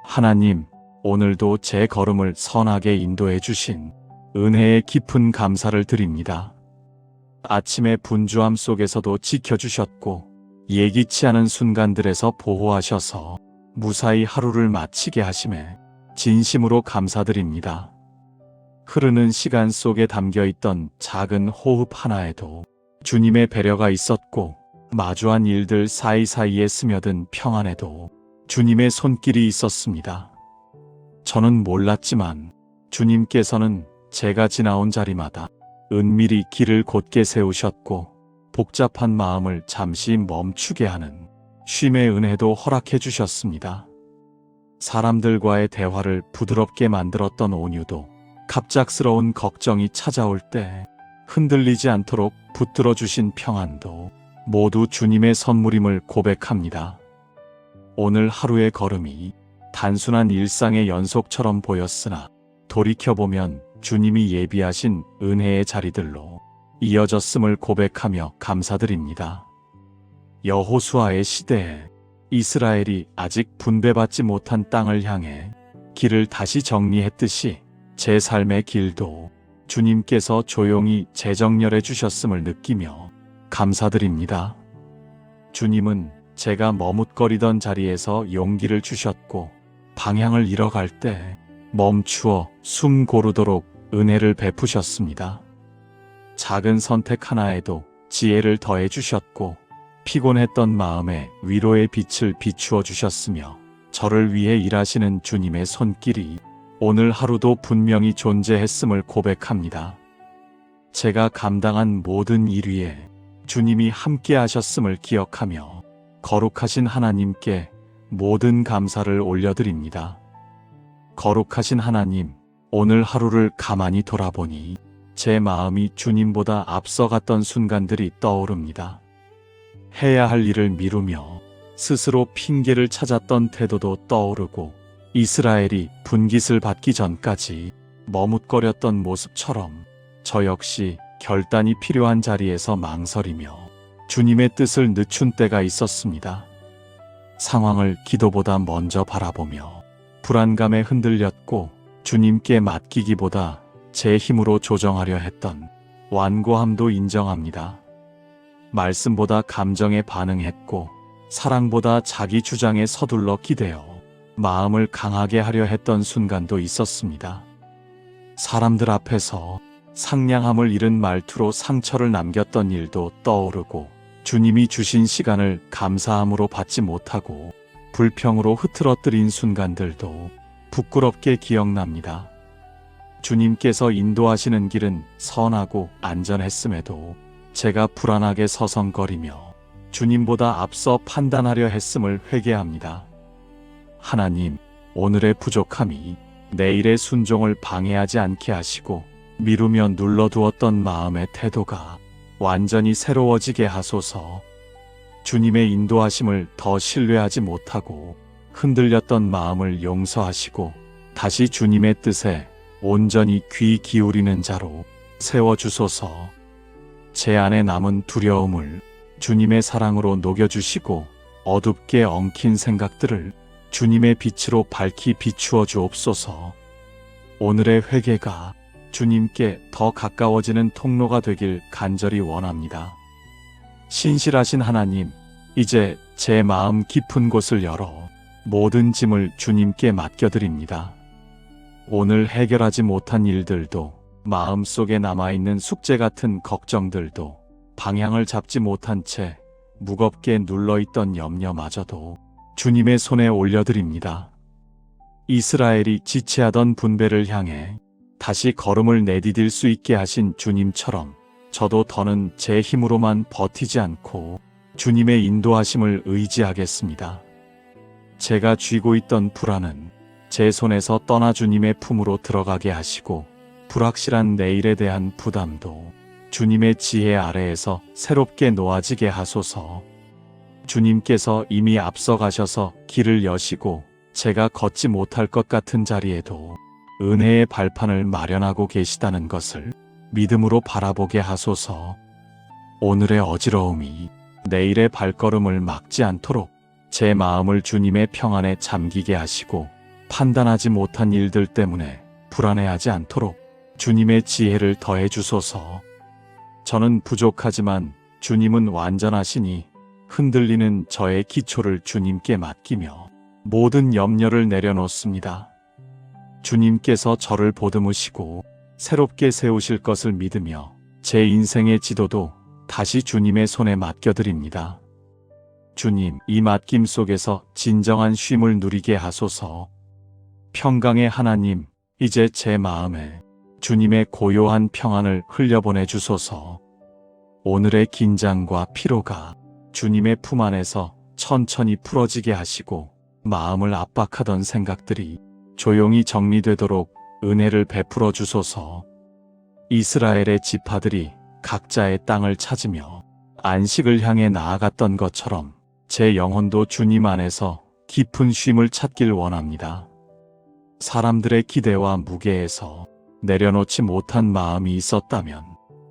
하나님, 오늘도 제 걸음을 선하게 인도해 주신 은혜에 깊은 감사를 드립니다. 아침의 분주함 속에서도 지켜주셨고 예기치 않은 순간들에서 보호하셔서 무사히 하루를 마치게 하심에 진심으로 감사드립니다. 흐르는 시간 속에 담겨있던 작은 호흡 하나에도 주님의 배려가 있었고 마주한 일들 사이사이에 스며든 평안에도 주님의 손길이 있었습니다. 저는 몰랐지만 주님께서는 제가 지나온 자리마다 은밀히 길을 곧게 세우셨고 복잡한 마음을 잠시 멈추게 하는 쉼의 은혜도 허락해 주셨습니다. 사람들과의 대화를 부드럽게 만들었던 온유도 갑작스러운 걱정이 찾아올 때 흔들리지 않도록 붙들어 주신 평안도 모두 주님의 선물임을 고백합니다. 오늘 하루의 걸음이 단순한 일상의 연속처럼 보였으나 돌이켜보면 주님이 예비하신 은혜의 자리들로 이어졌음을 고백하며 감사드립니다. 여호수아의 시대에 이스라엘이 아직 분배받지 못한 땅을 향해 길을 다시 정리했듯이 제 삶의 길도 주님께서 조용히 재정렬해 주셨음을 느끼며 감사드립니다. 주님은 제가 머뭇거리던 자리에서 용기를 주셨고 방향을 잃어갈 때 멈추어 숨 고르도록 은혜를 베푸셨습니다. 작은 선택 하나에도 지혜를 더해 주셨고 피곤했던 마음에 위로의 빛을 비추어 주셨으며 저를 위해 일하시는 주님의 손길이 오늘 하루도 분명히 존재했음을 고백합니다. 제가 감당한 모든 일 위에 주님이 함께 하셨음을 기억하며 거룩하신 하나님께 모든 감사를 올려드립니다. 거룩하신 하나님, 오늘 하루를 가만히 돌아보니 제 마음이 주님보다 앞서갔던 순간들이 떠오릅니다. 해야 할 일을 미루며 스스로 핑계를 찾았던 태도도 떠오르고 이스라엘이 분깃을 받기 전까지 머뭇거렸던 모습처럼 저 역시 결단이 필요한 자리에서 망설이며 주님의 뜻을 늦춘 때가 있었습니다. 상황을 기도보다 먼저 바라보며 불안감에 흔들렸고 주님께 맡기기보다 제 힘으로 조정하려 했던 완고함도 인정합니다. 말씀보다 감정에 반응했고 사랑보다 자기 주장에 서둘러 기대어 마음을 강하게 하려 했던 순간도 있었습니다. 사람들 앞에서 상냥함을 잃은 말투로 상처를 남겼던 일도 떠오르고 주님이 주신 시간을 감사함으로 받지 못하고 불평으로 흐트러뜨린 순간들도 부끄럽게 기억납니다. 주님께서 인도하시는 길은 선하고 안전했음에도 제가 불안하게 서성거리며 주님보다 앞서 판단하려 했음을 회개합니다. 하나님, 오늘의 부족함이 내일의 순종을 방해하지 않게 하시고 미루며 눌러두었던 마음의 태도가 완전히 새로워지게 하소서. 주님의 인도하심을 더 신뢰하지 못하고 흔들렸던 마음을 용서하시고 다시 주님의 뜻에 온전히 귀 기울이는 자로 세워주소서. 제 안에 남은 두려움을 주님의 사랑으로 녹여주시고 어둡게 엉킨 생각들을 주님의 빛으로 밝히 비추어 주옵소서. 오늘의 회개가 주님께 더 가까워지는 통로가 되길 간절히 원합니다. 신실하신 하나님, 이제 제 마음 깊은 곳을 열어 모든 짐을 주님께 맡겨드립니다. 오늘 해결하지 못한 일들도 마음속에 남아있는 숙제 같은 걱정들도 방향을 잡지 못한 채 무겁게 눌러있던 염려마저도 주님의 손에 올려드립니다. 이스라엘이 지체하던 분배를 향해 다시 걸음을 내디딜 수 있게 하신 주님처럼 저도 더는 제 힘으로만 버티지 않고 주님의 인도하심을 의지하겠습니다. 제가 쥐고 있던 불안은 제 손에서 떠나 주님의 품으로 들어가게 하시고 불확실한 내일에 대한 부담도 주님의 지혜 아래에서 새롭게 놓아지게 하소서. 주님께서 이미 앞서가셔서 길을 여시고 제가 걷지 못할 것 같은 자리에도 은혜의 발판을 마련하고 계시다는 것을 믿음으로 바라보게 하소서. 오늘의 어지러움이 내일의 발걸음을 막지 않도록 제 마음을 주님의 평안에 잠기게 하시고 판단하지 못한 일들 때문에 불안해하지 않도록 주님의 지혜를 더해 주소서. 저는 부족하지만 주님은 완전하시니 흔들리는 저의 기초를 주님께 맡기며 모든 염려를 내려놓습니다. 주님께서 저를 보듬으시고 새롭게 세우실 것을 믿으며 제 인생의 지도도 다시 주님의 손에 맡겨드립니다. 주님, 이 맡김 속에서 진정한 쉼을 누리게 하소서. 평강의 하나님, 이제 제 마음에 주님의 고요한 평안을 흘려보내 주소서. 오늘의 긴장과 피로가 주님의 품 안에서 천천히 풀어지게 하시고 마음을 압박하던 생각들이 조용히 정리되도록 은혜를 베풀어 주소서. 이스라엘의 지파들이 각자의 땅을 찾으며 안식을 향해 나아갔던 것처럼 제 영혼도 주님 안에서 깊은 쉼을 찾길 원합니다. 사람들의 기대와 무게에서 내려놓지 못한 마음이 있었다면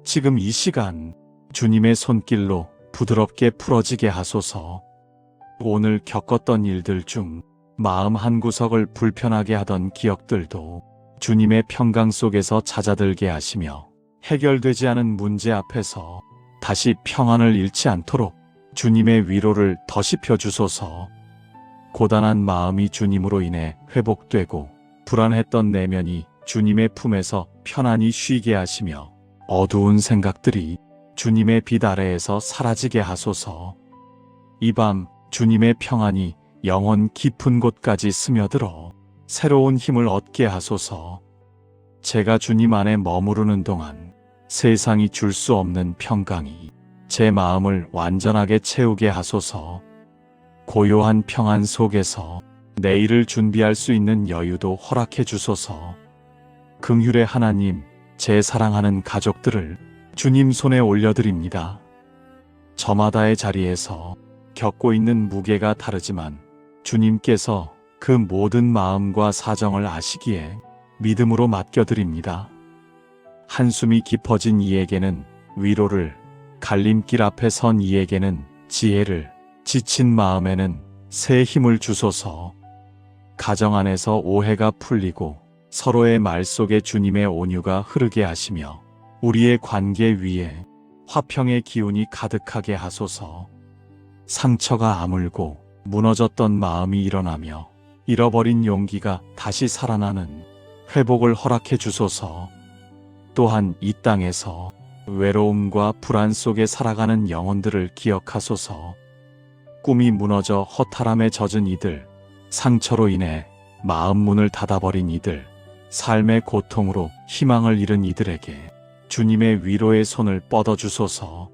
지금 이 시간 주님의 손길로 부드럽게 풀어지게 하소서. 오늘 겪었던 일들 중 마음 한구석을 불편하게 하던 기억들도 주님의 평강 속에서 잦아들게 하시며 해결되지 않은 문제 앞에서 다시 평안을 잃지 않도록 주님의 위로를 더시펴 주소서. 고단한 마음이 주님으로 인해 회복되고 불안했던 내면이 주님의 품에서 편안히 쉬게 하시며 어두운 생각들이 주님의 빛 아래에서 사라지게 하소서. 이 밤 주님의 평안이 영혼 깊은 곳까지 스며들어 새로운 힘을 얻게 하소서. 제가 주님 안에 머무르는 동안 세상이 줄 수 없는 평강이 제 마음을 완전하게 채우게 하소서. 고요한 평안 속에서 내일을 준비할 수 있는 여유도 허락해 주소서. 긍휼의 하나님, 제 사랑하는 가족들을 주님 손에 올려드립니다. 저마다의 자리에서 겪고 있는 무게가 다르지만 주님께서 그 모든 마음과 사정을 아시기에 믿음으로 맡겨드립니다. 한숨이 깊어진 이에게는 위로를, 갈림길 앞에 선 이에게는 지혜를, 지친 마음에는 새 힘을 주소서. 가정 안에서 오해가 풀리고 서로의 말 속에 주님의 온유가 흐르게 하시며 우리의 관계 위에 화평의 기운이 가득하게 하소서. 상처가 아물고 무너졌던 마음이 일어나며 잃어버린 용기가 다시 살아나는 회복을 허락해 주소서. 또한 이 땅에서 외로움과 불안 속에 살아가는 영혼들을 기억하소서. 꿈이 무너져 허탈함에 젖은 이들, 상처로 인해 마음 문을 닫아버린 이들, 삶의 고통으로 희망을 잃은 이들에게 주님의 위로의 손을 뻗어주소서.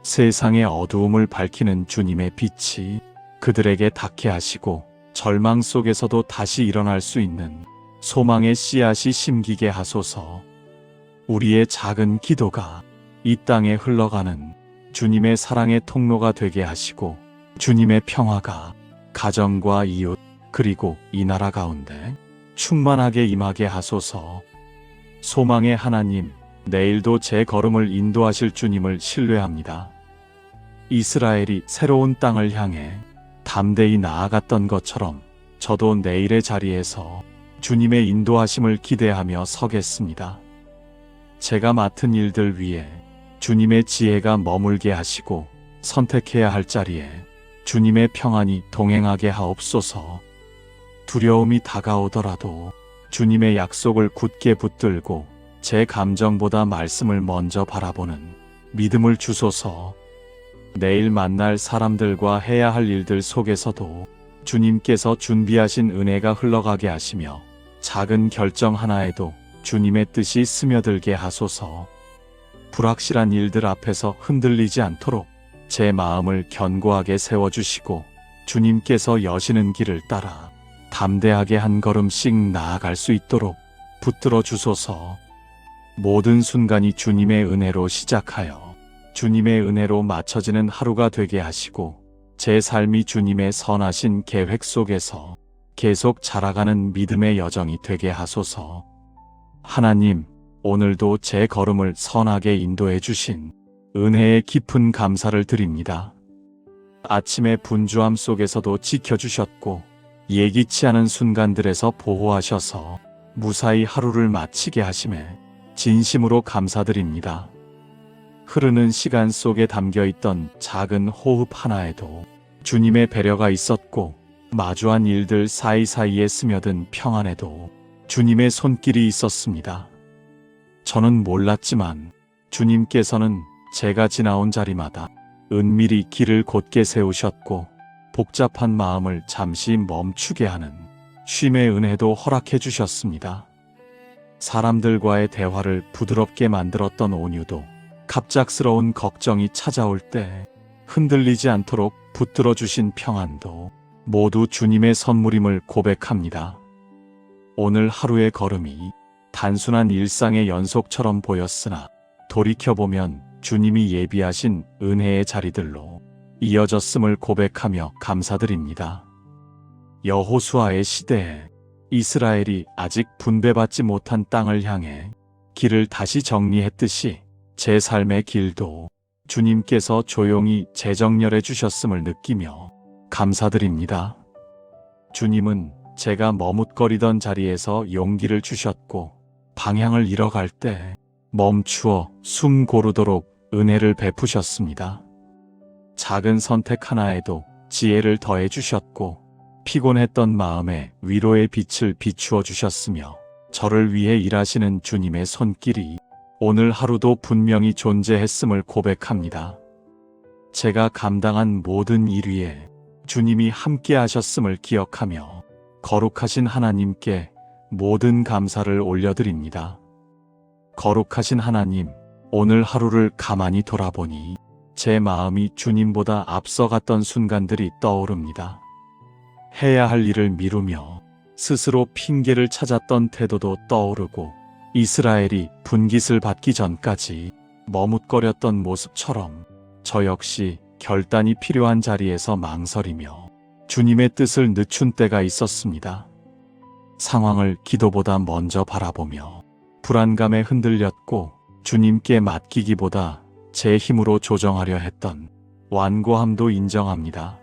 세상의 어두움을 밝히는 주님의 빛이 그들에게 닿게 하시고 절망 속에서도 다시 일어날 수 있는 소망의 씨앗이 심기게 하소서. 우리의 작은 기도가 이 땅에 흘러가는 주님의 사랑의 통로가 되게 하시고 주님의 평화가 가정과 이웃 그리고 이 나라 가운데 충만하게 임하게 하소서. 소망의 하나님, 내일도 제 걸음을 인도하실 주님을 신뢰합니다. 이스라엘이 새로운 땅을 향해 담대히 나아갔던 것처럼 저도 내일의 자리에서 주님의 인도하심을 기대하며 서겠습니다. 제가 맡은 일들 위에 주님의 지혜가 머물게 하시고 선택해야 할 자리에 주님의 평안이 동행하게 하옵소서. 두려움이 다가오더라도 주님의 약속을 굳게 붙들고 제 감정보다 말씀을 먼저 바라보는 믿음을 주소서. 내일 만날 사람들과 해야 할 일들 속에서도 주님께서 준비하신 은혜가 흘러가게 하시며 작은 결정 하나에도 주님의 뜻이 스며들게 하소서. 불확실한 일들 앞에서 흔들리지 않도록 제 마음을 견고하게 세워주시고 주님께서 여시는 길을 따라 담대하게 한 걸음씩 나아갈 수 있도록 붙들어 주소서. 모든 순간이 주님의 은혜로 시작하여 주님의 은혜로 맞춰지는 하루가 되게 하시고 제 삶이 주님의 선하신 계획 속에서 계속 자라가는 믿음의 여정이 되게 하소서. 하나님, 오늘도 제 걸음을 선하게 인도해 주신 은혜에 깊은 감사를 드립니다. 아침의 분주함 속에서도 지켜주셨고 예기치 않은 순간들에서 보호하셔서 무사히 하루를 마치게 하심에 진심으로 감사드립니다. 흐르는 시간 속에 담겨있던 작은 호흡 하나에도 주님의 배려가 있었고, 마주한 일들 사이사이에 스며든 평안에도 주님의 손길이 있었습니다. 저는 몰랐지만 주님께서는 제가 지나온 자리마다 은밀히 길을 곧게 세우셨고, 복잡한 마음을 잠시 멈추게 하는 쉼의 은혜도 허락해 주셨습니다. 사람들과의 대화를 부드럽게 만들었던 온유도, 갑작스러운 걱정이 찾아올 때 흔들리지 않도록 붙들어 주신 평안도 모두 주님의 선물임을 고백합니다. 오늘 하루의 걸음이 단순한 일상의 연속처럼 보였으나 돌이켜보면 주님이 예비하신 은혜의 자리들로 이어졌음을 고백하며 감사드립니다. 여호수아의 시대에 이스라엘이 아직 분배받지 못한 땅을 향해 길을 다시 정리했듯이 제 삶의 길도 주님께서 조용히 재정렬해 주셨음을 느끼며 감사드립니다. 주님은 제가 머뭇거리던 자리에서 용기를 주셨고, 방향을 잃어갈 때 멈추어 숨 고르도록 은혜를 베푸셨습니다. 작은 선택 하나에도 지혜를 더해 주셨고, 피곤했던 마음에 위로의 빛을 비추어 주셨으며, 저를 위해 일하시는 주님의 손길이 오늘 하루도 분명히 존재했음을 고백합니다. 제가 감당한 모든 일 위에 주님이 함께 하셨음을 기억하며 거룩하신 하나님께 모든 감사를 올려드립니다. 거룩하신 하나님, 오늘 하루를 가만히 돌아보니 제 마음이 주님보다 앞서갔던 순간들이 떠오릅니다. 해야 할 일을 미루며 스스로 핑계를 찾았던 태도도 떠오르고, 이스라엘이 분깃을 받기 전까지 머뭇거렸던 모습처럼 저 역시 결단이 필요한 자리에서 망설이며 주님의 뜻을 늦춘 때가 있었습니다. 상황을 기도보다 먼저 바라보며 불안감에 흔들렸고, 주님께 맡기기보다 제 힘으로 조정하려 했던 완고함도 인정합니다.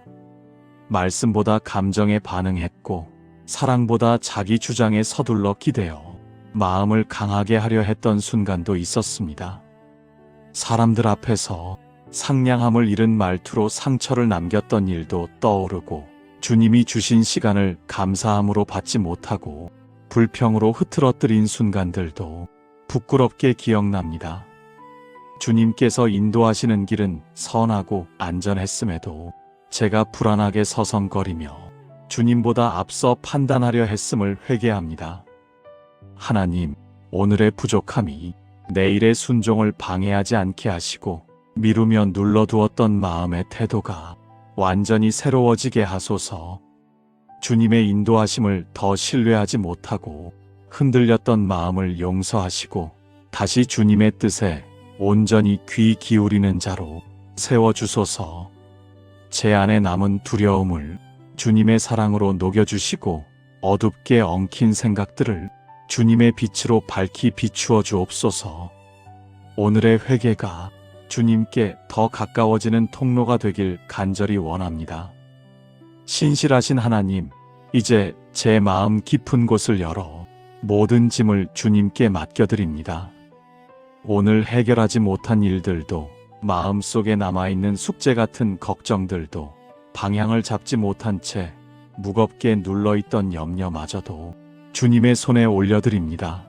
말씀보다 감정에 반응했고, 사랑보다 자기 주장에 서둘러 기대어 마음을 강하게 하려 했던 순간도 있었습니다. 사람들 앞에서 상냥함을 잃은 말투로 상처를 남겼던 일도 떠오르고, 주님이 주신 시간을 감사함으로 받지 못하고 불평으로 흐트러뜨린 순간들도 부끄럽게 기억납니다. 주님께서 인도하시는 길은 선하고 안전했음에도 제가 불안하게 서성거리며 주님보다 앞서 판단하려 했음을 회개합니다. 하나님, 오늘의 부족함이 내일의 순종을 방해하지 않게 하시고, 미루며 눌러두었던 마음의 태도가 완전히 새로워지게 하소서. 주님의 인도하심을 더 신뢰하지 못하고 흔들렸던 마음을 용서하시고, 다시 주님의 뜻에 온전히 귀 기울이는 자로 세워주소서. 제 안에 남은 두려움을 주님의 사랑으로 녹여주시고, 어둡게 엉킨 생각들을 주님의 빛으로 밝히 비추어 주옵소서. 오늘의 회개가 주님께 더 가까워지는 통로가 되길 간절히 원합니다. 신실하신 하나님, 이제 제 마음 깊은 곳을 열어 모든 짐을 주님께 맡겨드립니다. 오늘 해결하지 못한 일들도, 마음속에 남아있는 숙제 같은 걱정들도, 방향을 잡지 못한 채 무겁게 눌러있던 염려마저도 주님의 손에 올려드립니다.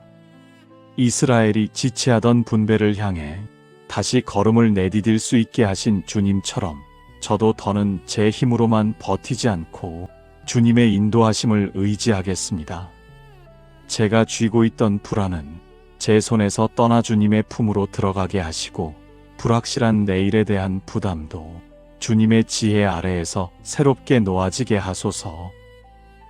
이스라엘이 지체하던 분배를 향해 다시 걸음을 내디딜 수 있게 하신 주님처럼, 저도 더는 제 힘으로만 버티지 않고 주님의 인도하심을 의지하겠습니다. 제가 쥐고 있던 불안은 제 손에서 떠나 주님의 품으로 들어가게 하시고, 불확실한 내일에 대한 부담도 주님의 지혜 아래에서 새롭게 놓아지게 하소서.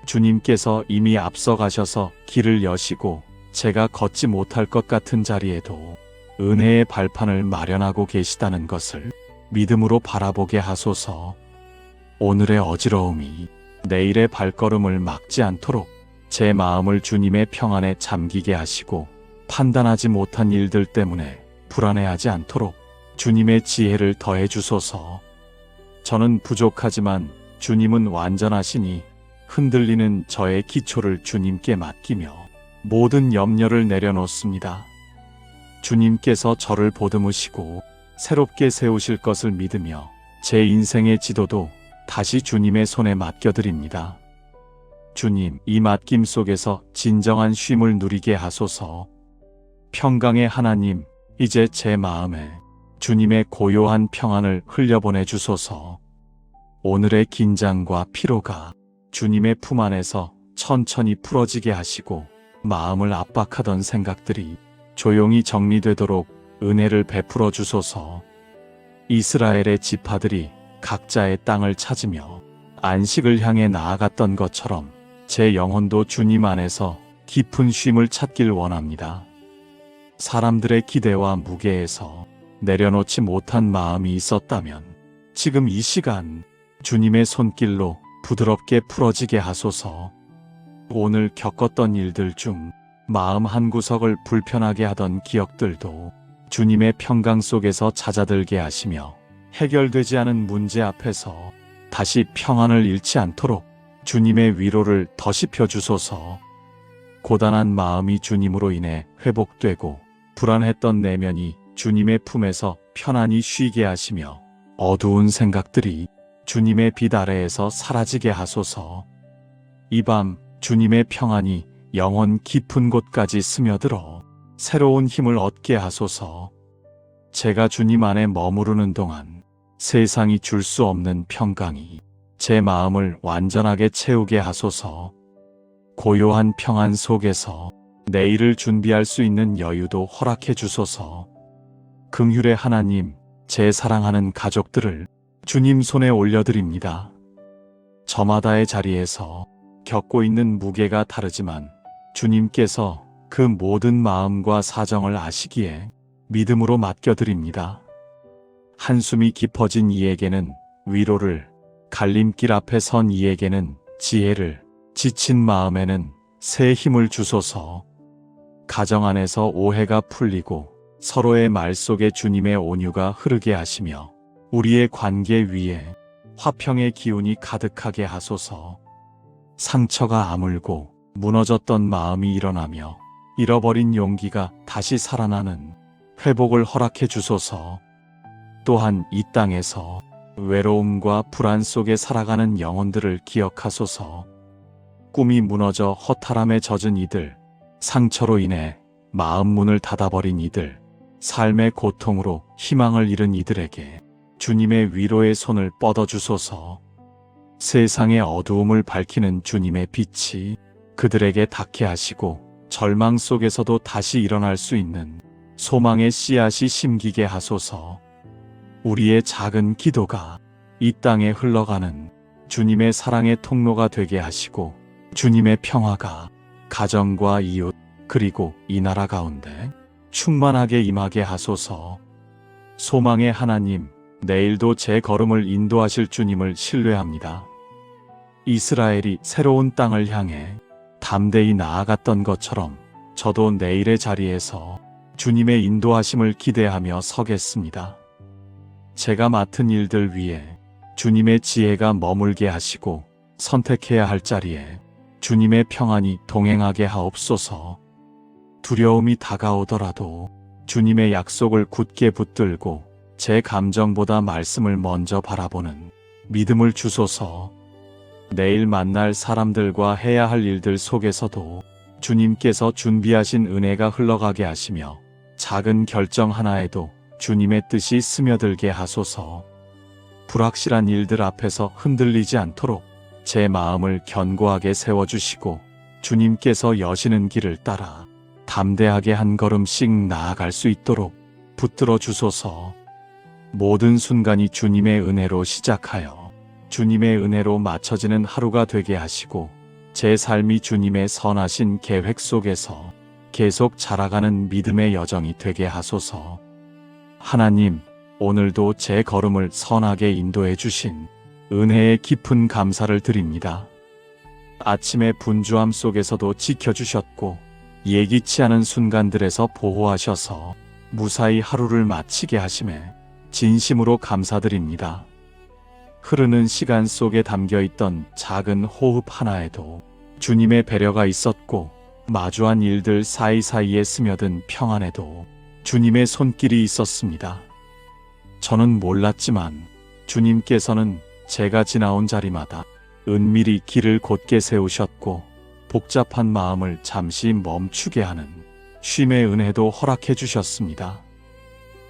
주님께서 이미 앞서가셔서 길을 여시고, 제가 걷지 못할 것 같은 자리에도 은혜의 발판을 마련하고 계시다는 것을 믿음으로 바라보게 하소서. 오늘의 어지러움이 내일의 발걸음을 막지 않도록 제 마음을 주님의 평안에 잠기게 하시고, 판단하지 못한 일들 때문에 불안해하지 않도록 주님의 지혜를 더해 주소서. 저는 부족하지만 주님은 완전하시니 흔들리는 저의 기초를 주님께 맡기며 모든 염려를 내려놓습니다. 주님께서 저를 보듬으시고 새롭게 세우실 것을 믿으며 제 인생의 지도도 다시 주님의 손에 맡겨드립니다. 주님, 이 맡김 속에서 진정한 쉼을 누리게 하소서. 평강의 하나님, 이제 제 마음에 주님의 고요한 평안을 흘려보내 주소서. 오늘의 긴장과 피로가 주님의 품 안에서 천천히 풀어지게 하시고 마음을 압박하던 생각들이 조용히 정리되도록 은혜를 베풀어 주소서. 이스라엘의 지파들이 각자의 땅을 찾으며 안식을 향해 나아갔던 것처럼 제 영혼도 주님 안에서 깊은 쉼을 찾길 원합니다. 사람들의 기대와 무게에서 내려놓지 못한 마음이 있었다면 지금 이 시간 주님의 손길로 부드럽게 풀어지게 하소서. 오늘 겪었던 일들 중 마음 한구석을 불편하게 하던 기억들도 주님의 평강 속에서 잦아들게 하시며 해결되지 않은 문제 앞에서 다시 평안을 잃지 않도록 주님의 위로를 더시펴 주소서. 고단한 마음이 주님으로 인해 회복되고 불안했던 내면이 주님의 품에서 편안히 쉬게 하시며 어두운 생각들이 주님의 빛 아래에서 사라지게 하소서. 이 밤 주님의 평안이 영혼 깊은 곳까지 스며들어 새로운 힘을 얻게 하소서. 제가 주님 안에 머무르는 동안 세상이 줄 수 없는 평강이 제 마음을 완전하게 채우게 하소서. 고요한 평안 속에서 내일을 준비할 수 있는 여유도 허락해 주소서. 긍휼의 하나님, 제 사랑하는 가족들을 주님 손에 올려드립니다. 저마다의 자리에서 겪고 있는 무게가 다르지만 주님께서 그 모든 마음과 사정을 아시기에 믿음으로 맡겨드립니다. 한숨이 깊어진 이에게는 위로를, 갈림길 앞에 선 이에게는 지혜를, 지친 마음에는 새 힘을 주소서. 가정 안에서 오해가 풀리고 서로의 말 속에 주님의 온유가 흐르게 하시며 우리의 관계 위에 화평의 기운이 가득하게 하소서. 상처가 아물고 무너졌던 마음이 일어나며 잃어버린 용기가 다시 살아나는 회복을 허락해 주소서. 또한 이 땅에서 외로움과 불안 속에 살아가는 영혼들을 기억하소서. 꿈이 무너져 허탈함에 젖은 이들, 상처로 인해 마음 문을 닫아버린 이들, 삶의 고통으로 희망을 잃은 이들에게 주님의 위로의 손을 뻗어주소서. 세상의 어두움을 밝히는 주님의 빛이 그들에게 닿게 하시고 절망 속에서도 다시 일어날 수 있는 소망의 씨앗이 심기게 하소서. 우리의 작은 기도가 이 땅에 흘러가는 주님의 사랑의 통로가 되게 하시고 주님의 평화가 가정과 이웃 그리고 이 나라 가운데 충만하게 임하게 하소서. 소망의 하나님, 내일도 제 걸음을 인도하실 주님을 신뢰합니다. 이스라엘이 새로운 땅을 향해 담대히 나아갔던 것처럼 저도 내일의 자리에서 주님의 인도하심을 기대하며 서겠습니다. 제가 맡은 일들 위에 주님의 지혜가 머물게 하시고 선택해야 할 자리에 주님의 평안이 동행하게 하옵소서. 두려움이 다가오더라도 주님의 약속을 굳게 붙들고 제 감정보다 말씀을 먼저 바라보는 믿음을 주소서. 내일 만날 사람들과 해야 할 일들 속에서도 주님께서 준비하신 은혜가 흘러가게 하시며 작은 결정 하나에도 주님의 뜻이 스며들게 하소서. 불확실한 일들 앞에서 흔들리지 않도록 제 마음을 견고하게 세워주시고 주님께서 여시는 길을 따라 담대하게 한 걸음씩 나아갈 수 있도록 붙들어 주소서. 모든 순간이 주님의 은혜로 시작하여 주님의 은혜로 맞춰지는 하루가 되게 하시고 제 삶이 주님의 선하신 계획 속에서 계속 자라가는 믿음의 여정이 되게 하소서. 하나님, 오늘도 제 걸음을 선하게 인도해 주신 은혜에 깊은 감사를 드립니다. 아침의 분주함 속에서도 지켜주셨고 예기치 않은 순간들에서 보호하셔서 무사히 하루를 마치게 하심에 진심으로 감사드립니다. 흐르는 시간 속에 담겨 있던 작은 호흡 하나에도 주님의 배려가 있었고, 마주한 일들 사이사이에 스며든 평안에도 주님의 손길이 있었습니다. 저는 몰랐지만 주님께서는 제가 지나온 자리마다 은밀히 길을 곧게 세우셨고, 복잡한 마음을 잠시 멈추게 하는 쉼의 은혜도 허락해 주셨습니다.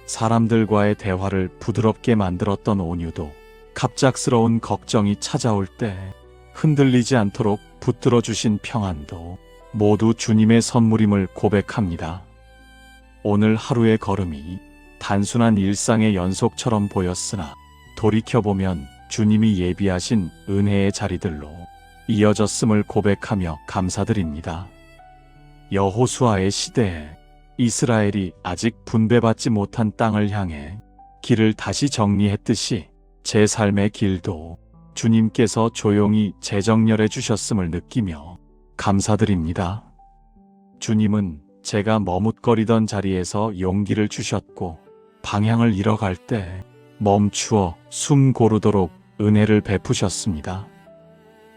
사람들과의 대화를 부드럽게 만들었던 온유도, 갑작스러운 걱정이 찾아올 때 흔들리지 않도록 붙들어 주신 평안도 모두 주님의 선물임을 고백합니다. 오늘 하루의 걸음이 단순한 일상의 연속처럼 보였으나, 돌이켜보면 주님이 예비하신 은혜의 자리들로 이어졌음을 고백하며 감사드립니다. 여호수아의 시대에 이스라엘이 아직 분배받지 못한 땅을 향해 길을 다시 정리했듯이, 제 삶의 길도 주님께서 조용히 재정렬해 주셨음을 느끼며 감사드립니다. 주님은 제가 머뭇거리던 자리에서 용기를 주셨고, 방향을 잃어갈 때 멈추어 숨 고르도록 은혜를 베푸셨습니다.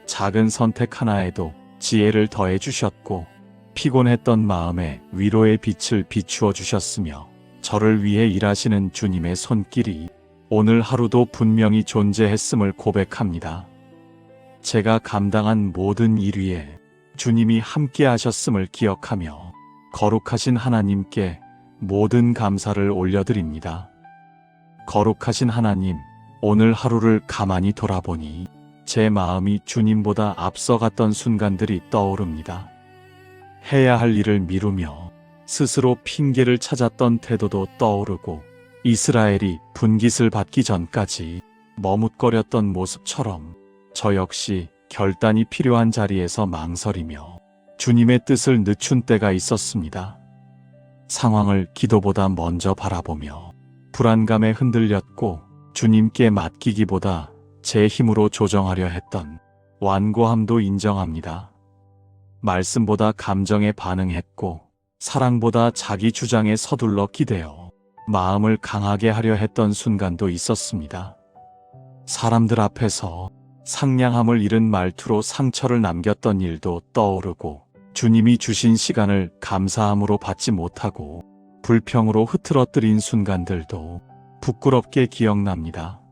작은 선택 하나에도 지혜를 더해 주셨고, 피곤했던 마음에 위로의 빛을 비추어 주셨으며, 저를 위해 일하시는 주님의 손길이 오늘 하루도 분명히 존재했음을 고백합니다. 제가 감당한 모든 일 위에 주님이 함께 하셨음을 기억하며 거룩하신 하나님께 모든 감사를 올려드립니다. 거룩하신 하나님, 오늘 하루를 가만히 돌아보니 제 마음이 주님보다 앞서갔던 순간들이 떠오릅니다. 해야 할 일을 미루며 스스로 핑계를 찾았던 태도도 떠오르고, 이스라엘이 분깃을 받기 전까지 머뭇거렸던 모습처럼 저 역시 결단이 필요한 자리에서 망설이며 주님의 뜻을 늦춘 때가 있었습니다. 상황을 기도보다 먼저 바라보며 불안감에 흔들렸고, 주님께 맡기기보다 제 힘으로 조정하려 했던 완고함도 인정합니다. 말씀보다 감정에 반응했고, 사랑보다 자기 주장에 서둘러 기대어 마음을 강하게 하려 했던 순간도 있었습니다. 사람들 앞에서 상냥함을 잃은 말투로 상처를 남겼던 일도 떠오르고, 주님이 주신 시간을 감사함으로 받지 못하고 불평으로 흐트러뜨린 순간들도 부끄럽게 기억납니다.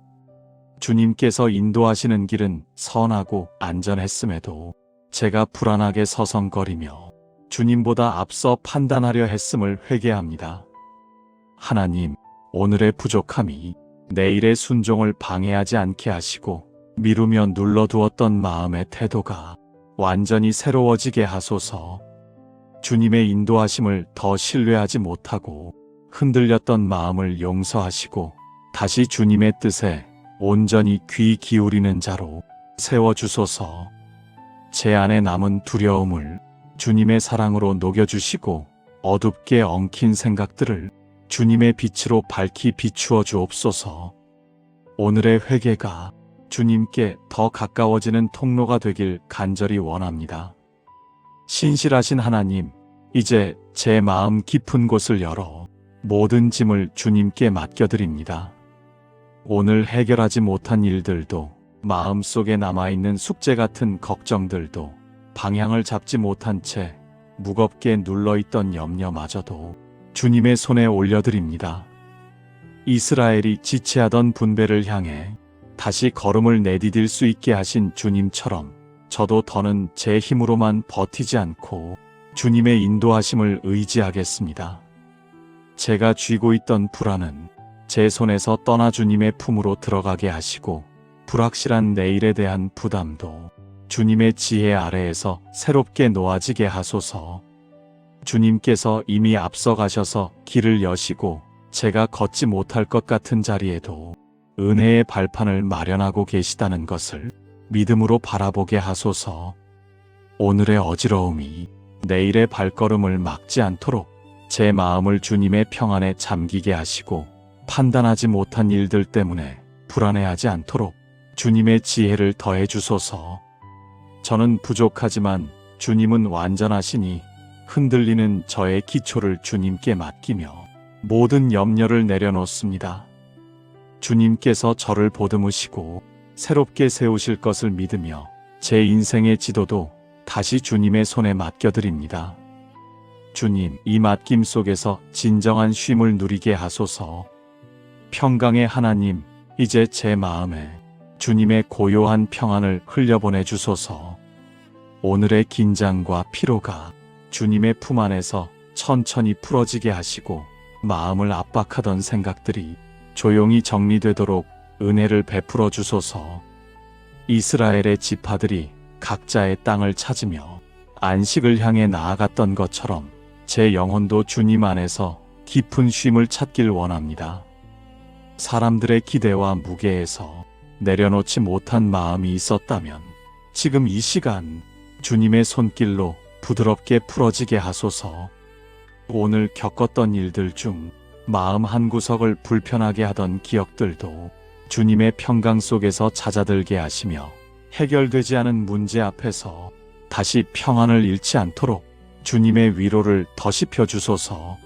주님께서 인도하시는 길은 선하고 안전했음에도 제가 불안하게 서성거리며 주님보다 앞서 판단하려 했음을 회개합니다. 하나님, 오늘의 부족함이 내일의 순종을 방해하지 않게 하시고, 미루며 눌러두었던 마음의 태도가 완전히 새로워지게 하소서. 주님의 인도하심을 더 신뢰하지 못하고 흔들렸던 마음을 용서하시고, 다시 주님의 뜻에 온전히 귀 기울이는 자로 세워주소서. 제 안에 남은 두려움을 주님의 사랑으로 녹여주시고, 어둡게 엉킨 생각들을 주님의 빛으로 밝히 비추어 주옵소서. 오늘의 회개가 주님께 더 가까워지는 통로가 되길 간절히 원합니다. 신실하신 하나님, 이제 제 마음 깊은 곳을 열어 모든 짐을 주님께 맡겨드립니다. 오늘 해결하지 못한 일들도, 마음속에 남아있는 숙제 같은 걱정들도, 방향을 잡지 못한 채 무겁게 눌러있던 염려마저도 주님의 손에 올려드립니다. 이스라엘이 지체하던 분배를 향해 다시 걸음을 내디딜 수 있게 하신 주님처럼, 저도 더는 제 힘으로만 버티지 않고 주님의 인도하심을 의지하겠습니다. 제가 쥐고 있던 불안은 제 손에서 떠나 주님의 품으로 들어가게 하시고, 불확실한 내일에 대한 부담도 주님의 지혜 아래에서 새롭게 놓아지게 하소서. 주님께서 이미 앞서가셔서 길을 여시고, 제가 걷지 못할 것 같은 자리에도 은혜의 발판을 마련하고 계시다는 것을 믿음으로 바라보게 하소서. 오늘의 어지러움이 내일의 발걸음을 막지 않도록 제 마음을 주님의 평안에 잠기게 하시고, 판단하지 못한 일들 때문에 불안해하지 않도록 주님의 지혜를 더해 주소서. 저는 부족하지만 주님은 완전하시니, 흔들리는 저의 기초를 주님께 맡기며 모든 염려를 내려놓습니다. 주님께서 저를 보듬으시고 새롭게 세우실 것을 믿으며 제 인생의 지도도 다시 주님의 손에 맡겨드립니다. 주님, 이 맡김 속에서 진정한 쉼을 누리게 하소서. 평강의 하나님, 이제 제 마음에 주님의 고요한 평안을 흘려보내 주소서. 오늘의 긴장과 피로가 주님의 품 안에서 천천히 풀어지게 하시고 마음을 압박하던 생각들이 조용히 정리되도록 은혜를 베풀어 주소서. 이스라엘의 지파들이 각자의 땅을 찾으며 안식을 향해 나아갔던 것처럼 제 영혼도 주님 안에서 깊은 쉼을 찾길 원합니다. 사람들의 기대와 무게에서 내려놓지 못한 마음이 있었다면 지금 이 시간 주님의 손길로 부드럽게 풀어지게 하소서. 오늘 겪었던 일들 중 마음 한구석을 불편하게 하던 기억들도 주님의 평강 속에서 잦아들게 하시며 해결되지 않은 문제 앞에서 다시 평안을 잃지 않도록 주님의 위로를 더시펴 주소서.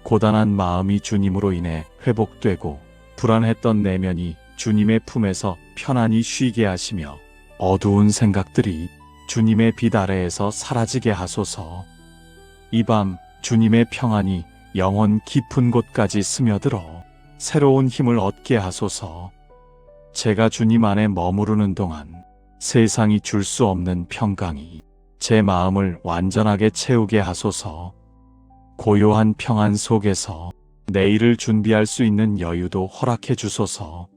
고단한 마음이 주님으로 인해 회복되고 불안했던 내면이 주님의 품에서 편안히 쉬게 하시며 어두운 생각들이 주님의 빛 아래에서 사라지게 하소서. 이 밤 주님의 평안이 영혼 깊은 곳까지 스며들어 새로운 힘을 얻게 하소서. 제가 주님 안에 머무르는 동안 세상이 줄 수 없는 평강이 제 마음을 완전하게 채우게 하소서. 고요한 평안 속에서 내일을 준비할 수 있는 여유도 허락해 주소서.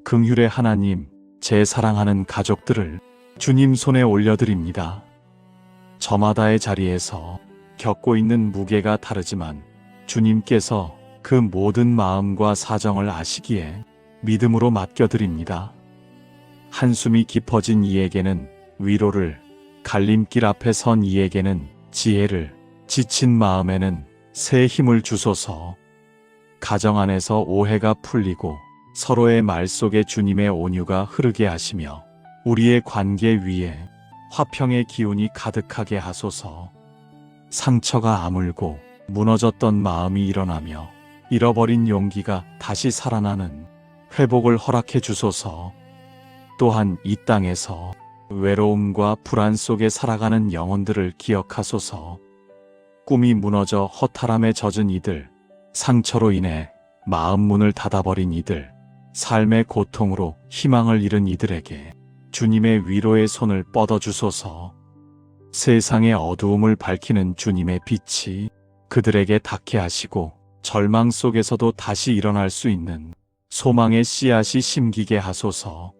긍휼의 하나님, 제 사랑하는 가족들을 주님 손에 올려드립니다. 저마다의 자리에서 겪고 있는 무게가 다르지만 주님께서 그 모든 마음과 사정을 아시기에 믿음으로 맡겨드립니다. 한숨이 깊어진 이에게는 위로를, 갈림길 앞에 선 이에게는 지혜를, 지친 마음에는 새 힘을 주소서. 가정 안에서 오해가 풀리고 서로의 말 속에 주님의 온유가 흐르게 하시며 우리의 관계 위에 화평의 기운이 가득하게 하소서. 상처가 아물고 무너졌던 마음이 일어나며 잃어버린 용기가 다시 살아나는 회복을 허락해 주소서. 또한 이 땅에서 외로움과 불안 속에 살아가는 영혼들을 기억하소서. 꿈이 무너져 허탈함에 젖은 이들, 상처로 인해 마음 문을 닫아버린 이들, 삶의 고통으로 희망을 잃은 이들에게 주님의 위로의 손을 뻗어주소서. 세상의 어두움을 밝히는 주님의 빛이 그들에게 닿게 하시고 절망 속에서도 다시 일어날 수 있는 소망의 씨앗이 심기게 하소서.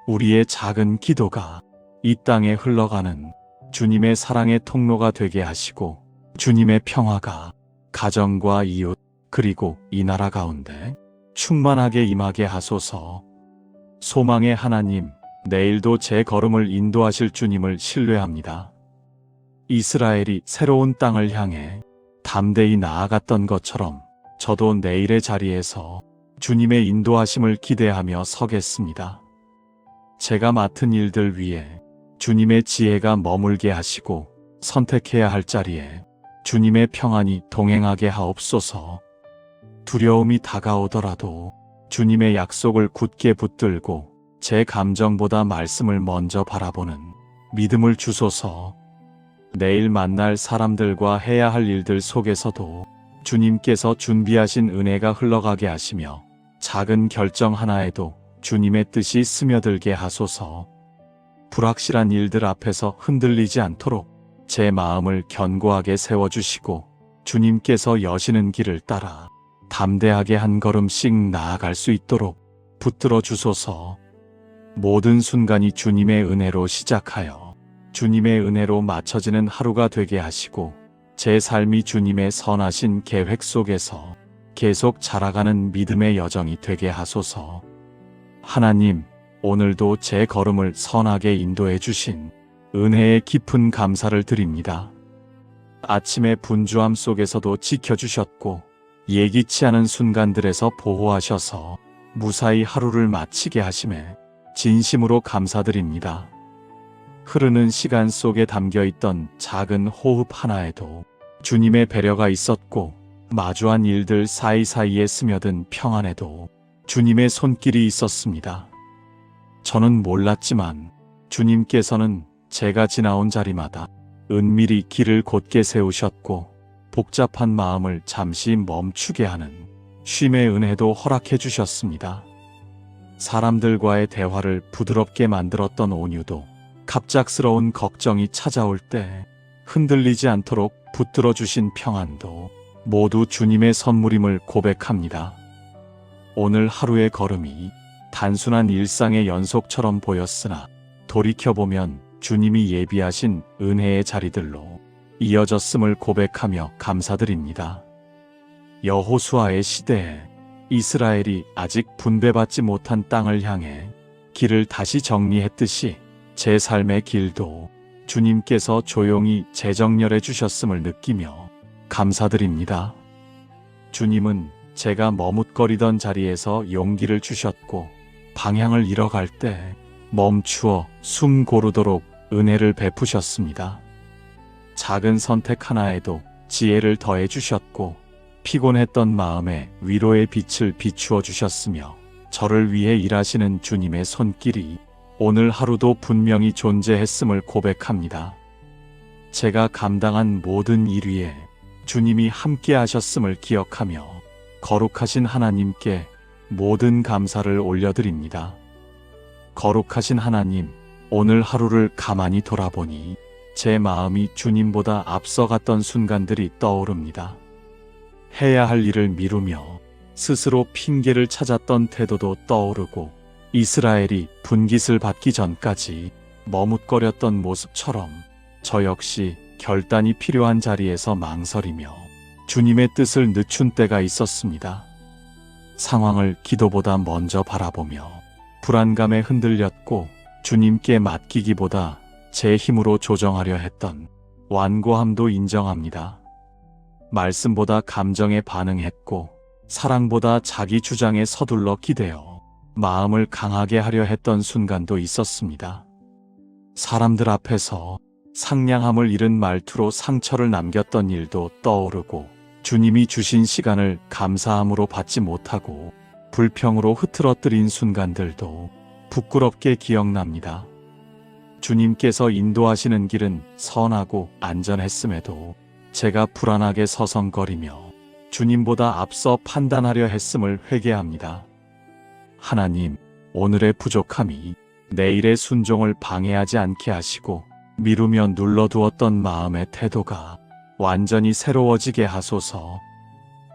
우리의 작은 기도가 이 땅에 흘러가는 주님의 사랑의 통로가 되게 하시고 주님의 평화가 가정과 이웃 그리고 이 나라 가운데 충만하게 임하게 하소서. 소망의 하나님, 내일도 제 걸음을 인도하실 주님을 신뢰합니다. 이스라엘이 새로운 땅을 향해 담대히 나아갔던 것처럼 저도 내일의 자리에서 주님의 인도하심을 기대하며 서겠습니다. 제가 맡은 일들 위에 주님의 지혜가 머물게 하시고 선택해야 할 자리에 주님의 평안이 동행하게 하옵소서. 두려움이 다가오더라도 주님의 약속을 굳게 붙들고 제 감정보다 말씀을 먼저 바라보는 믿음을 주소서. 내일 만날 사람들과 해야 할 일들 속에서도 주님께서 준비하신 은혜가 흘러가게 하시며 작은 결정 하나에도 주님의 뜻이 스며들게 하소서. 불확실한 일들 앞에서 흔들리지 않도록 제 마음을 견고하게 세워주시고 주님께서 여시는 길을 따라 담대하게 한 걸음씩 나아갈 수 있도록 붙들어 주소서. 모든 순간이 주님의 은혜로 시작하여 주님의 은혜로 맞춰지는 하루가 되게 하시고 제 삶이 주님의 선하신 계획 속에서 계속 자라가는 믿음의 여정이 되게 하소서. 하나님, 오늘도 제 걸음을 선하게 인도해 주신 은혜에 깊은 감사를 드립니다. 아침의 분주함 속에서도 지켜주셨고 예기치 않은 순간들에서 보호하셔서 무사히 하루를 마치게 하심에 진심으로 감사드립니다. 흐르는 시간 속에 담겨있던 작은 호흡 하나에도 주님의 배려가 있었고 마주한 일들 사이사이에 스며든 평안에도 주님의 손길이 있었습니다. 저는 몰랐지만 주님께서는 제가 지나온 자리마다 은밀히 길을 곧게 세우셨고 복잡한 마음을 잠시 멈추게 하는 쉼의 은혜도 허락해 주셨습니다. 사람들과의 대화를 부드럽게 만들었던 온유도, 갑작스러운 걱정이 찾아올 때 흔들리지 않도록 붙들어 주신 평안도 모두 주님의 선물임을 고백합니다. 오늘 하루의 걸음이 단순한 일상의 연속처럼 보였으나 돌이켜보면 주님이 예비하신 은혜의 자리들로 이어졌음을 고백하며 감사드립니다. 여호수아의 시대에 이스라엘이 아직 분배받지 못한 땅을 향해 길을 다시 정리했듯이 제 삶의 길도 주님께서 조용히 재정렬해 주셨음을 느끼며 감사드립니다. 주님은 제가 머뭇거리던 자리에서 용기를 주셨고 방향을 잃어갈 때 멈추어 숨 고르도록 은혜를 베푸셨습니다. 작은 선택 하나에도 지혜를 더해 주셨고 피곤했던 마음에 위로의 빛을 비추어 주셨으며 저를 위해 일하시는 주님의 손길이 오늘 하루도 분명히 존재했음을 고백합니다. 제가 감당한 모든 일 위에 주님이 함께 하셨음을 기억하며 거룩하신 하나님께 모든 감사를 올려드립니다. 거룩하신 하나님, 오늘 하루를 가만히 돌아보니 제 마음이 주님보다 앞서갔던 순간들이 떠오릅니다. 해야 할 일을 미루며 스스로 핑계를 찾았던 태도도 떠오르고 이스라엘이 분깃을 받기 전까지 머뭇거렸던 모습처럼 저 역시 결단이 필요한 자리에서 망설이며 주님의 뜻을 늦춘 때가 있었습니다. 상황을 기도보다 먼저 바라보며 불안감에 흔들렸고 주님께 맡기기보다 제 힘으로 조정하려 했던 완고함도 인정합니다. 말씀보다 감정에 반응했고 사랑보다 자기 주장에 서둘러 기대어 마음을 강하게 하려 했던 순간도 있었습니다. 사람들 앞에서 상냥함을 잃은 말투로 상처를 남겼던 일도 떠오르고 주님이 주신 시간을 감사함으로 받지 못하고 불평으로 흐트러뜨린 순간들도 부끄럽게 기억납니다. 주님께서 인도하시는 길은 선하고 안전했음에도 제가 불안하게 서성거리며 주님보다 앞서 판단하려 했음을 회개합니다. 하나님, 오늘의 부족함이 내일의 순종을 방해하지 않게 하시고 미루며 눌러두었던 마음의 태도가 완전히 새로워지게 하소서.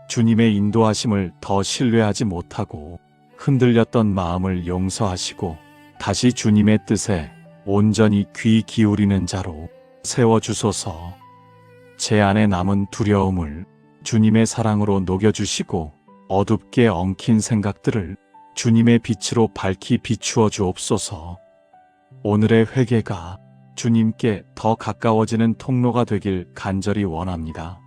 주님의 인도하심을 더 신뢰하지 못하고 흔들렸던 마음을 용서하시고 다시 주님의 뜻에 온전히 귀 기울이는 자로 세워주소서. 제 안에 남은 두려움을 주님의 사랑으로 녹여주시고 어둡게 엉킨 생각들을 주님의 빛으로 밝히 비추어 주옵소서. 오늘의 회개가 주님께 더 가까워지는 통로가 되길 간절히 원합니다.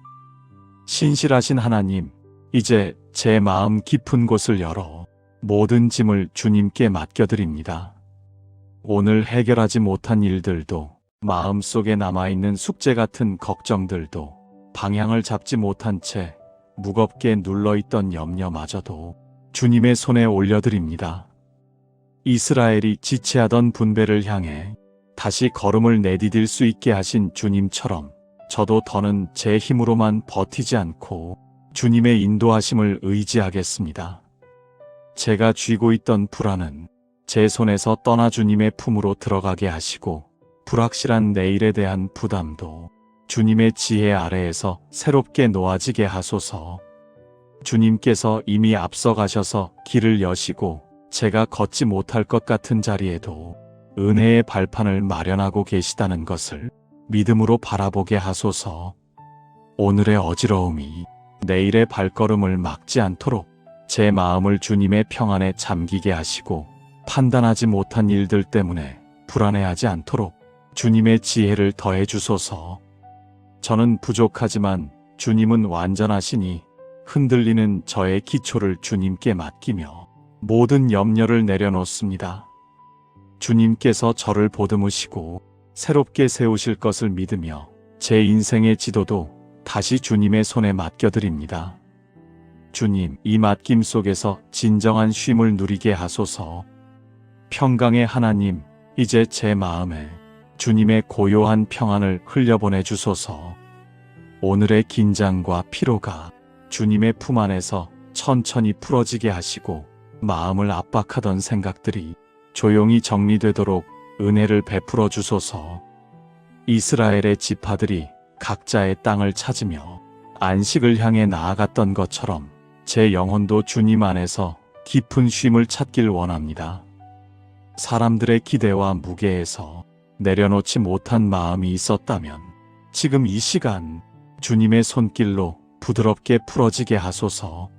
신실하신 하나님, 이제 제 마음 깊은 곳을 열어 모든 짐을 주님께 맡겨드립니다. 오늘 해결하지 못한 일들도, 마음속에 남아있는 숙제 같은 걱정들도, 방향을 잡지 못한 채 무겁게 눌러있던 염려마저도 주님의 손에 올려드립니다. 이스라엘이 지체하던 분배를 향해 다시 걸음을 내디딜 수 있게 하신 주님처럼 저도 더는 제 힘으로만 버티지 않고 주님의 인도하심을 의지하겠습니다. 제가 쥐고 있던 불안은 제 손에서 떠나 주님의 품으로 들어가게 하시고 불확실한 내일에 대한 부담도 주님의 지혜 아래에서 새롭게 놓아지게 하소서. 주님께서 이미 앞서가셔서 길을 여시고 제가 걷지 못할 것 같은 자리에도 은혜의 발판을 마련하고 계시다는 것을 믿음으로 바라보게 하소서. 오늘의 어지러움이 내일의 발걸음을 막지 않도록 제 마음을 주님의 평안에 잠기게 하시고 판단하지 못한 일들 때문에 불안해하지 않도록 주님의 지혜를 더해 주소서. 저는 부족하지만 주님은 완전하시니 흔들리는 저의 기초를 주님께 맡기며 모든 염려를 내려놓습니다. 주님께서 저를 보듬으시고 새롭게 세우실 것을 믿으며 제 인생의 지도도 다시 주님의 손에 맡겨드립니다. 주님, 이 맡김 속에서 진정한 쉼을 누리게 하소서. 평강의 하나님, 이제 제 마음에 주님의 고요한 평안을 흘려보내 주소서. 오늘의 긴장과 피로가 주님의 품 안에서 천천히 풀어지게 하시고, 마음을 압박하던 생각들이 조용히 정리되도록 은혜를 베풀어 주소서. 이스라엘의 지파들이 각자의 땅을 찾으며 안식을 향해 나아갔던 것처럼 제 영혼도 주님 안에서 깊은 쉼을 찾길 원합니다. 사람들의 기대와 무게에서 내려놓지 못한 마음이 있었다면 지금 이 시간 주님의 손길로 부드럽게 풀어지게 하소서.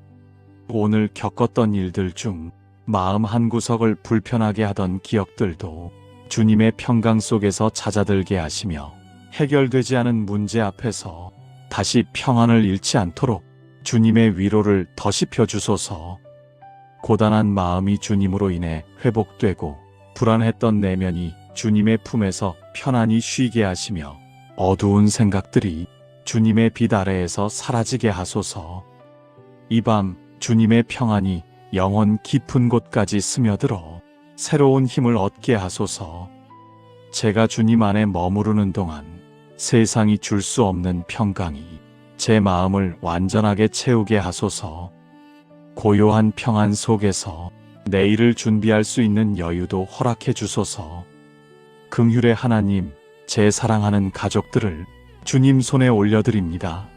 오늘 겪었던 일들 중 마음 한구석을 불편하게 하던 기억들도 주님의 평강 속에서 잦아들게 하시며, 해결되지 않은 문제 앞에서 다시 평안을 잃지 않도록 주님의 위로를 더시펴 주소서. 고단한 마음이 주님으로 인해 회복되고, 불안했던 내면이 주님의 품에서 편안히 쉬게 하시며, 어두운 생각들이 주님의 빛 아래에서 사라지게 하소서. 이 밤 주님의 평안이 영혼 깊은 곳까지 스며들어 새로운 힘을 얻게 하소서. 제가 주님 안에 머무르는 동안 세상이 줄 수 없는 평강이 제 마음을 완전하게 채우게 하소서. 고요한 평안 속에서 내일을 준비할 수 있는 여유도 허락해 주소서. 긍휼의 하나님, 제 사랑하는 가족들을 주님 손에 올려드립니다.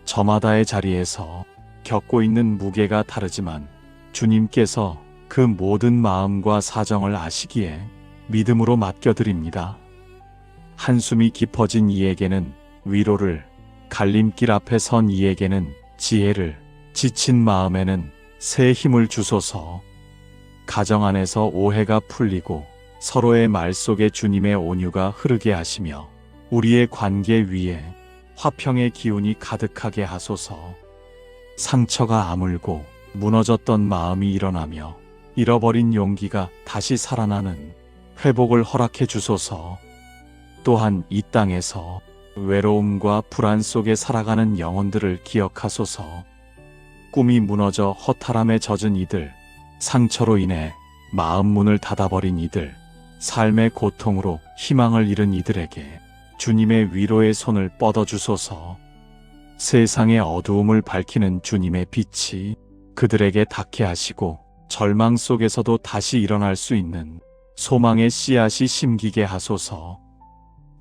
저마다의 자리에서 겪고 있는 무게가 다르지만 주님께서 그 모든 마음과 사정을 아시기에 믿음으로 맡겨드립니다. 한숨이 깊어진 이에게는 위로를, 갈림길 앞에 선 이에게는 지혜를, 지친 마음에는 새 힘을 주소서. 가정 안에서 오해가 풀리고 서로의 말 속에 주님의 온유가 흐르게 하시며, 우리의 관계 위에 화평의 기운이 가득하게 하소서. 상처가 아물고 무너졌던 마음이 일어나며 잃어버린 용기가 다시 살아나는 회복을 허락해 주소서. 또한 이 땅에서 외로움과 불안 속에 살아가는 영혼들을 기억하소서. 꿈이 무너져 허탈함에 젖은 이들, 상처로 인해 마음 문을 닫아버린 이들, 삶의 고통으로 희망을 잃은 이들에게 주님의 위로의 손을 뻗어주소서. 세상의 어두움을 밝히는 주님의 빛이 그들에게 닿게 하시고, 절망 속에서도 다시 일어날 수 있는 소망의 씨앗이 심기게 하소서.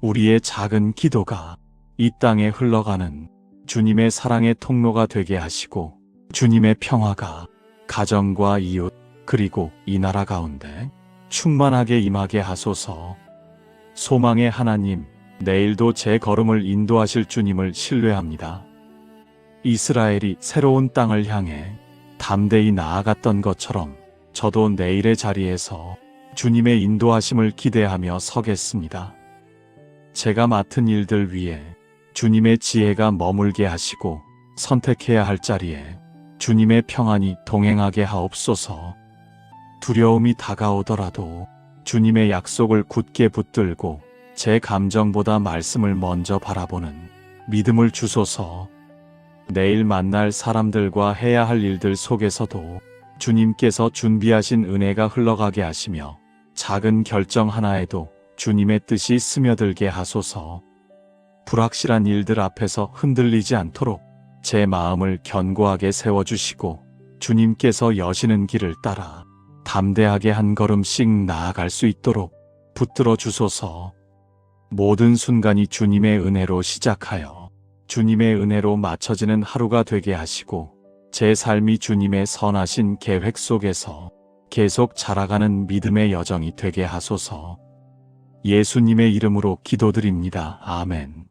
우리의 작은 기도가 이 땅에 흘러가는 주님의 사랑의 통로가 되게 하시고, 주님의 평화가 가정과 이웃 그리고 이 나라 가운데 충만하게 임하게 하소서. 소망의 하나님, 내일도 제 걸음을 인도하실 주님을 신뢰합니다. 이스라엘이 새로운 땅을 향해 담대히 나아갔던 것처럼 저도 내일의 자리에서 주님의 인도하심을 기대하며 서겠습니다. 제가 맡은 일들 위에 주님의 지혜가 머물게 하시고, 선택해야 할 자리에 주님의 평안이 동행하게 하옵소서. 두려움이 다가오더라도 주님의 약속을 굳게 붙들고 제 감정보다 말씀을 먼저 바라보는 믿음을 주소서. 내일 만날 사람들과 해야 할 일들 속에서도 주님께서 준비하신 은혜가 흘러가게 하시며, 작은 결정 하나에도 주님의 뜻이 스며들게 하소서. 불확실한 일들 앞에서 흔들리지 않도록 제 마음을 견고하게 세워주시고, 주님께서 여시는 길을 따라 담대하게 한 걸음씩 나아갈 수 있도록 붙들어 주소서. 모든 순간이 주님의 은혜로 시작하여 주님의 은혜로 맞춰지는 하루가 되게 하시고, 제 삶이 주님의 선하신 계획 속에서 계속 자라가는 믿음의 여정이 되게 하소서. 예수님의 이름으로 기도드립니다. 아멘.